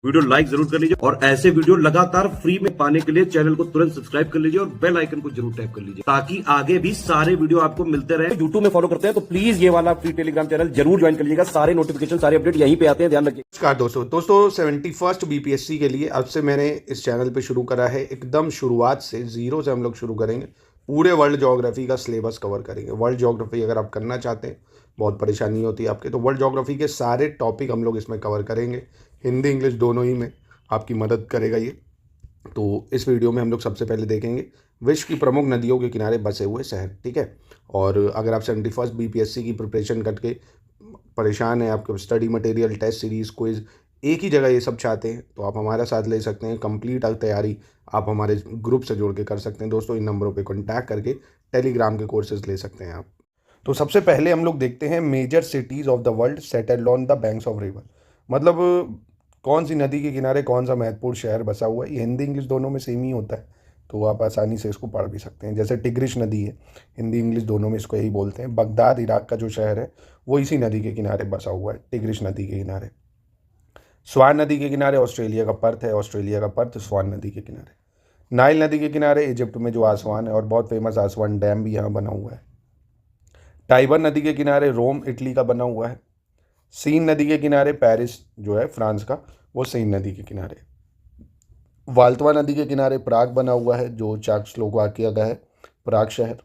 Video like जरूर कर लीजिए और ऐसे वीडियो लगातार फ्री में पाने के लिए चैनल को तुरंत सब्सक्राइब कर लीजिए और बेल आइकन को जरूर टैप कर लीजिए ताकि आगे भी सारे वीडियो आपको मिलते रहे। यूट्यूब में फॉलो करते हैं तो प्लीज ये वाला फ्री टेलीग्राम चैनल जरूर ज्वाइन कर लीजिएगा। सारे नोटिफिकेशन सारे अपडेट यहीं पे आते हैं, ध्यान रखिए। नमस्कार दोस्तों 71st बीपीएससी के लिए अब से मैंने इस चैनल पे शुरू करा है। एकदम शुरुआत से जीरो से हम लोग शुरू करेंगे। पूरे वर्ल्ड ज्योग्राफी का सिलेबस कवर करेंगे। वर्ल्ड ज्योग्राफी अगर आप करना चाहते हैं, बहुत परेशानी होती है आपके, तो वर्ल्ड ज्योग्राफी के सारे टॉपिक हम लोग इसमें कवर करेंगे। हिंदी इंग्लिश दोनों ही में आपकी मदद करेगा ये। तो इस वीडियो में हम लोग सबसे पहले देखेंगे विश्व की प्रमुख नदियों के किनारे बसे हुए शहर, ठीक है। और अगर आप 71st बीपीएससी की प्रिपरेशन करके परेशान हैं, आपके study material, test series, quiz एक ही जगह ये सब चाहते हैं, तो आप हमारा साथ ले सकते हैं। कंप्लीट तैयारी आप हमारे ग्रुप से जोड़ के कर सकते हैं दोस्तों। इन नंबरों पे कांटेक्ट करके टेलीग्राम के कोर्सेज ले सकते हैं आप। तो सबसे पहले हम लोग देखते हैं major cities of the world settled on the banks of river. मतलब कौन सी नदी के किनारे कौन सा महत्वपूर्ण शहर बसा हुआ है। ये हिंदी इंग्लिश दोनों में सेम ही होता है, तो आप आसानी से इसको पढ़ भी सकते हैं। जैसे टिग्रिश नदी है, हिंदी इंग्लिश दोनों में इसको यही बोलते हैं। बगदाद इराक का जो शहर है वो इसी नदी के किनारे बसा हुआ है, टिग्रिश नदी के किनारे। स्वान नदी के किनारे ऑस्ट्रेलिया का पर्थ है, ऑस्ट्रेलिया का पर्थ स्वान नदी के किनारे। नाइल नदी के किनारे इजिप्ट में जो आसवान है, और बहुत फेमस आसवान डैम भी यहाँ बना हुआ है। टाइबर नदी के किनारे रोम इटली का बना हुआ है। सीन नदी के किनारे पेरिस जो है फ्रांस का, वो सीन नदी के किनारे। वाल्तवा नदी के किनारे प्राग बना हुआ है, जो चेकोस्लोवाकिया का है, प्राग शहर।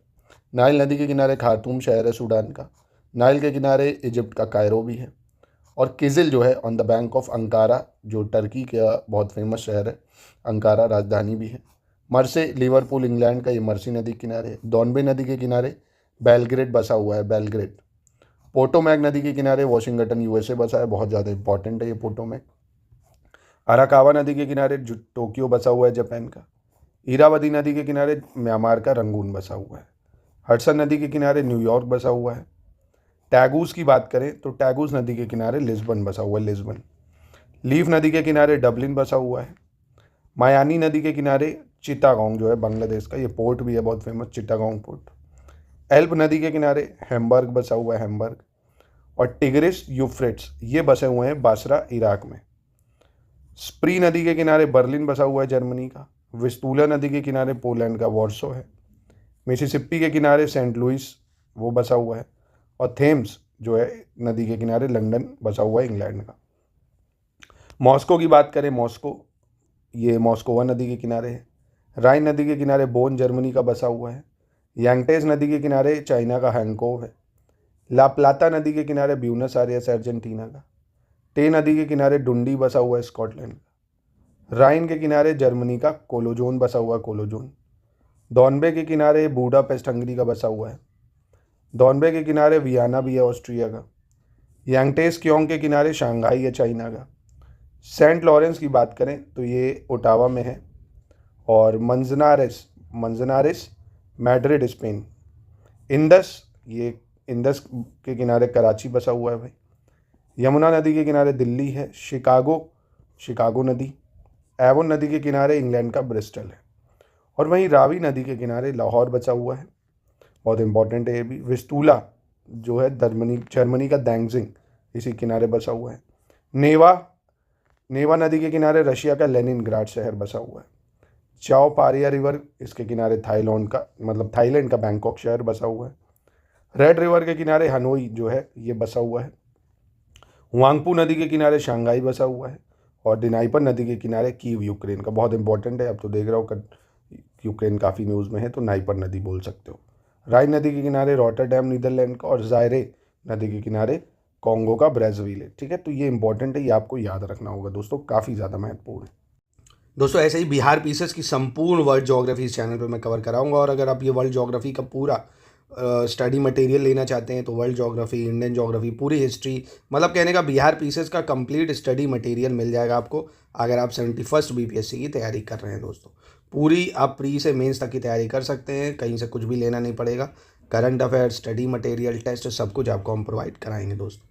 नाइल नदी के किनारे खार्तूम शहर है सूडान का। नाइल के किनारे इजिप्ट का कायरो भी है। और किजिल जो है on the bank of Ankara, जो टर्की का बहुत फेमस शहर है, अंकारा राजधानी भी है। मर्से लिवरपूल इंग्लैंड का, ये मर्सी नदी के किनारे। डॉनबे नदी के किनारे बेलग्रेड बसा हुआ है, बेलग्रेड। पोटोमैक नदी के किनारे वॉशिंगटन यूएसए बसा है, बहुत ज़्यादा इंपॉर्टेंट है ये पोटोमैक। अराकावा नदी के किनारे जो टोक्यो बसा हुआ है जापान का। इरावती नदी के किनारे म्यांमार का रंगून बसा हुआ है। हडसन नदी के किनारे न्यूयॉर्क बसा हुआ है। टैगूस की बात करें तो टैगूस नदी के किनारे लिस्बन बसा हुआ है, लिस्बन। लीफ नदी के किनारे डबलिन बसा हुआ है। मायानी नदी के किनारे चिटागोंग जो है बांग्लादेश का, ये पोर्ट भी है बहुत फेमस, चिटागोंग पोर्ट। एल्ब नदी के किनारे हैम्बर्ग बसा हुआ है, हैम्बर्ग। और टिग्रिस यूफ्रेट्स ये बसे हुए हैं बासरा इराक में। स्प्री नदी के किनारे बर्लिन बसा हुआ है जर्मनी का। विस्तूला नदी के किनारे पोलैंड का वॉर्सो है। मिसिसिपी के किनारे सेंट लुइस वो बसा हुआ है। और थेम्स जो है नदी के किनारे लंदन बसा हुआ है इंग्लैंड का। मॉस्को की बात करें, मॉस्को ये मॉस्कोवा नदी के किनारे है। राइन नदी के किनारे बोन जर्मनी का बसा हुआ है। यांगटेज नदी के किनारे चाइना का हैंगकोव है। ला प्लाता नदी के किनारे ब्यूनस आयर्स अर्जेंटीना का। टे नदी के किनारे डुंडी बसा हुआ है स्कॉटलैंड का। राइन के किनारे जर्मनी का कोलोजोन बसा हुआ है, कोलोजोन। डॉनबे के किनारे बूडापेस्ट हंगरी का बसा हुआ है। डॉनबे के किनारे वियना भी है ऑस्ट्रिया का। यांगटेज क्योंग के किनारे शंघाई है चाइना का। सेंट लॉरेंस की बात करें तो ये ओटावा में है। और मंजनारेस मैड्रिड स्पेन। इंडस ये इंडस के किनारे कराची बसा हुआ है भाई। यमुना नदी के किनारे दिल्ली है। शिकागो नदी। एवोन नदी के किनारे इंग्लैंड का ब्रिस्टल है। और वहीं रावी नदी के किनारे लाहौर बचा हुआ है, बहुत इंपॉर्टेंट है ये भी। विस्तूला जो है जर्मनी का दैंगजिंग, इसी किनारे बसा हुआ है। नेवा नदी के किनारे रशिया का लेनिनग्राड शहर बसा हुआ है। चाओ पारिया रिवर इसके किनारे थाईलैंड का बैंकॉक शहर बसा हुआ है। रेड रिवर के किनारे हनोई जो है ये बसा हुआ है। हुआंगपू नदी के किनारे शंघाई बसा हुआ है। और डिनाइपर नदी के किनारे कीव यूक्रेन का, बहुत इंपॉर्टेंट है। अब तो देख रहा हो यूक्रेन काफ़ी न्यूज़ में है, तो नाइपर नदी बोल सकते हो। राइन नदी के किनारे रॉटरडैम नीदरलैंड का। और जायरे नदी के किनारे कॉन्गो का ब्राज़ील है, ठीक है। तो ये इंपॉर्टेंट है, ये आपको याद रखना होगा दोस्तों, काफ़ी ज़्यादा महत्वपूर्ण है। दोस्तों ऐसे ही बिहार पीसेस की संपूर्ण वर्ल्ड ज्योग्राफी इस चैनल पर मैं कवर कराऊंगा। और अगर आप ये वर्ल्ड ज्योग्राफी का पूरा स्टडी मटेरियल लेना चाहते हैं तो वर्ल्ड ज्योग्राफी, इंडियन ज्योग्राफी, पूरी हिस्ट्री, मतलब कहने का बिहार पीसेस का कंप्लीट स्टडी मटेरियल मिल जाएगा आपको अगर आप 71st बीपीएससी की तैयारी कर रहे हैं दोस्तों। पूरी आप प्री से मेंस तक की तैयारी कर सकते हैं, कहीं से कुछ भी लेना नहीं पड़ेगा। Current affairs, study material, test, सब कुछ आपको हम प्रोवाइड कराएंगे दोस्तों।